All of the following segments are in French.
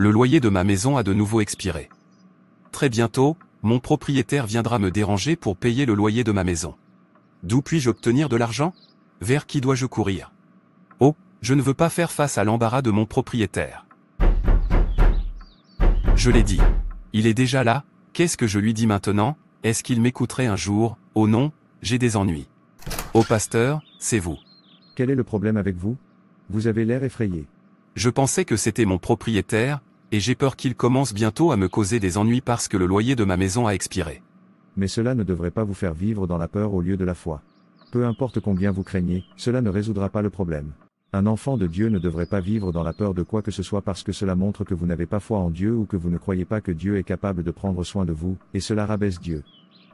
Le loyer de ma maison a de nouveau expiré. Très bientôt, mon propriétaire viendra me déranger pour payer le loyer de ma maison. D'où puis-je obtenir de l'argent? Vers qui dois-je courir? Oh, je ne veux pas faire face à l'embarras de mon propriétaire. Je l'ai dit. Il est déjà là, qu'est-ce que je lui dis maintenant? Est-ce qu'il m'écouterait un jour? Oh non, j'ai des ennuis. Oh pasteur, c'est vous. Quel est le problème avec vous? Vous avez l'air effrayé. Je pensais que c'était mon propriétaire, et j'ai peur qu'il commence bientôt à me causer des ennuis parce que le loyer de ma maison a expiré. Mais cela ne devrait pas vous faire vivre dans la peur au lieu de la foi. Peu importe combien vous craignez, cela ne résoudra pas le problème. Un enfant de Dieu ne devrait pas vivre dans la peur de quoi que ce soit parce que cela montre que vous n'avez pas foi en Dieu ou que vous ne croyez pas que Dieu est capable de prendre soin de vous, et cela rabaisse Dieu.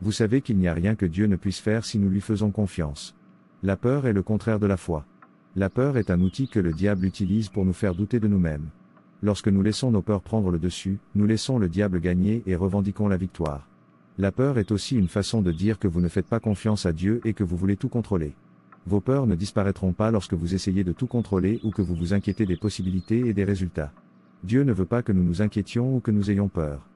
Vous savez qu'il n'y a rien que Dieu ne puisse faire si nous lui faisons confiance. La peur est le contraire de la foi. La peur est un outil que le diable utilise pour nous faire douter de nous-mêmes. Lorsque nous laissons nos peurs prendre le dessus, nous laissons le diable gagner et revendiquons la victoire. La peur est aussi une façon de dire que vous ne faites pas confiance à Dieu et que vous voulez tout contrôler. Vos peurs ne disparaîtront pas lorsque vous essayez de tout contrôler ou que vous vous inquiétez des possibilités et des résultats. Dieu ne veut pas que nous nous inquiétions ou que nous ayons peur.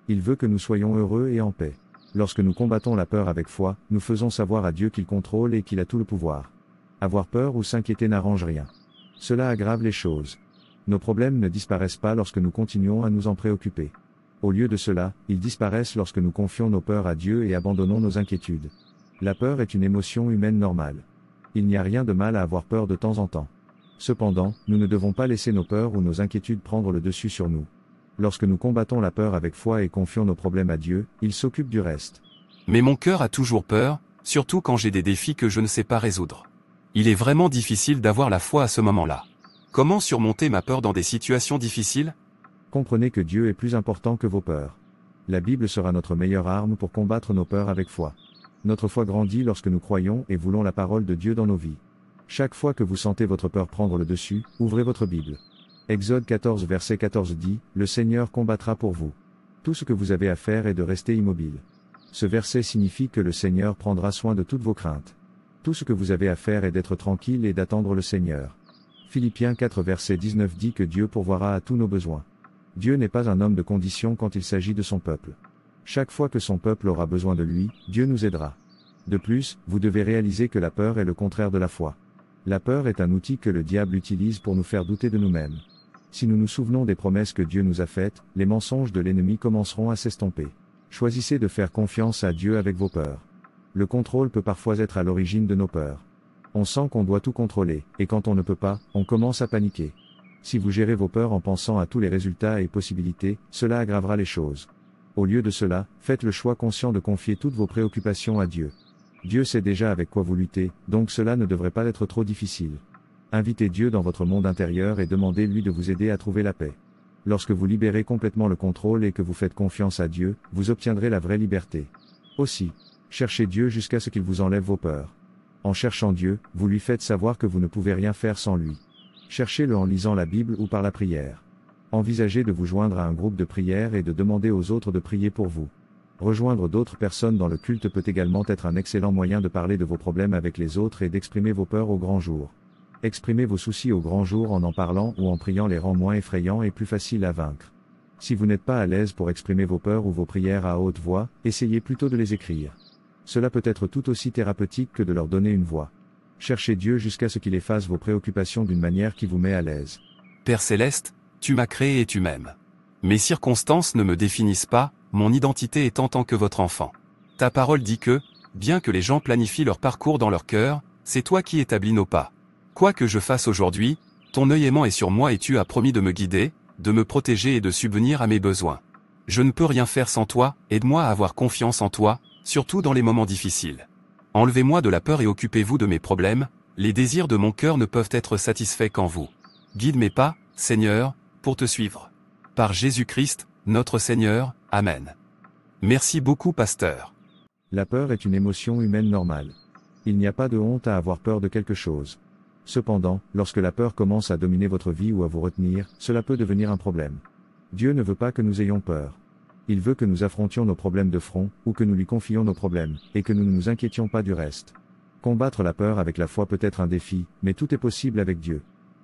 Il veut que nous soyons heureux et en paix. Lorsque nous combattons la peur avec foi, nous faisons savoir à Dieu qu'il contrôle et qu'il a tout le pouvoir. Avoir peur ou s'inquiéter n'arrange rien. Cela aggrave les choses. Nos problèmes ne disparaissent pas lorsque nous continuons à nous en préoccuper. Au lieu de cela, ils disparaissent lorsque nous confions nos peurs à Dieu et abandonnons nos inquiétudes. La peur est une émotion humaine normale. Il n'y a rien de mal à avoir peur de temps en temps. Cependant, nous ne devons pas laisser nos peurs ou nos inquiétudes prendre le dessus sur nous. Lorsque nous combattons la peur avec foi et confions nos problèmes à Dieu, il s'occupe du reste. Mais mon cœur a toujours peur, surtout quand j'ai des défis que je ne sais pas résoudre. Il est vraiment difficile d'avoir la foi à ce moment-là. Comment surmonter ma peur dans des situations difficiles? Comprenez que Dieu est plus important que vos peurs. La Bible sera notre meilleure arme pour combattre nos peurs avec foi. Notre foi grandit lorsque nous croyons et voulons la parole de Dieu dans nos vies. Chaque fois que vous sentez votre peur prendre le dessus, ouvrez votre Bible. Exode 14 verset 14 dit, « Le Seigneur combattra pour vous. Tout ce que vous avez à faire est de rester immobile. » Ce verset signifie que le Seigneur prendra soin de toutes vos craintes. Tout ce que vous avez à faire est d'être tranquille et d'attendre le Seigneur. Philippiens 4 verset 19 dit que Dieu pourvoira à tous nos besoins. Dieu n'est pas un homme de condition quand il s'agit de son peuple. Chaque fois que son peuple aura besoin de lui, Dieu nous aidera. De plus, vous devez réaliser que la peur est le contraire de la foi. La peur est un outil que le diable utilise pour nous faire douter de nous-mêmes. Si nous nous souvenons des promesses que Dieu nous a faites, les mensonges de l'ennemi commenceront à s'estomper. Choisissez de faire confiance à Dieu avec vos peurs. Le contrôle peut parfois être à l'origine de nos peurs. On sent qu'on doit tout contrôler, et quand on ne peut pas, on commence à paniquer. Si vous gérez vos peurs en pensant à tous les résultats et possibilités, cela aggravera les choses. Au lieu de cela, faites le choix conscient de confier toutes vos préoccupations à Dieu. Dieu sait déjà avec quoi vous luttez, donc cela ne devrait pas être trop difficile. Invitez Dieu dans votre monde intérieur et demandez-lui de vous aider à trouver la paix. Lorsque vous libérez complètement le contrôle et que vous faites confiance à Dieu, vous obtiendrez la vraie liberté. Aussi, cherchez Dieu jusqu'à ce qu'il vous enlève vos peurs. En cherchant Dieu, vous lui faites savoir que vous ne pouvez rien faire sans lui. Cherchez-le en lisant la Bible ou par la prière. Envisagez de vous joindre à un groupe de prière et de demander aux autres de prier pour vous. Rejoindre d'autres personnes dans le culte peut également être un excellent moyen de parler de vos problèmes avec les autres et d'exprimer vos peurs au grand jour. Exprimer vos soucis au grand jour en parlant ou en priant les rend moins effrayants et plus faciles à vaincre. Si vous n'êtes pas à l'aise pour exprimer vos peurs ou vos prières à haute voix, essayez plutôt de les écrire. Cela peut être tout aussi thérapeutique que de leur donner une voix. Cherchez Dieu jusqu'à ce qu'il efface vos préoccupations d'une manière qui vous met à l'aise. Père Céleste, tu m'as créé et tu m'aimes. Mes circonstances ne me définissent pas, mon identité est en tant que votre enfant. Ta parole dit que, bien que les gens planifient leur parcours dans leur cœur, c'est toi qui établis nos pas. Quoi que je fasse aujourd'hui, ton œil aimant est sur moi et tu as promis de me guider, de me protéger et de subvenir à mes besoins. Je ne peux rien faire sans toi, aide-moi à avoir confiance en toi, surtout dans les moments difficiles. Enlevez-moi de la peur et occupez-vous de mes problèmes, les désirs de mon cœur ne peuvent être satisfaits qu'en vous. Guide mes pas, Seigneur, pour te suivre. Par Jésus-Christ, notre Seigneur, Amen. Merci beaucoup, pasteur. La peur est une émotion humaine normale. Il n'y a pas de honte à avoir peur de quelque chose. Cependant, lorsque la peur commence à dominer votre vie ou à vous retenir, cela peut devenir un problème. Dieu ne veut pas que nous ayons peur. Il veut que nous affrontions nos problèmes de front, ou que nous lui confions nos problèmes, et que nous ne nous inquiétions pas du reste. Combattre la peur avec la foi peut être un défi, mais tout est possible avec Dieu.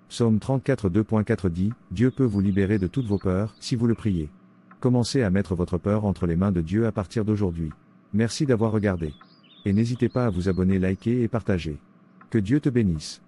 Psaume 34 2.4 dit, Dieu peut vous libérer de toutes vos peurs, si vous le priez. Commencez à mettre votre peur entre les mains de Dieu à partir d'aujourd'hui. Merci d'avoir regardé. Et n'hésitez pas à vous abonner, liker et partager. Que Dieu te bénisse.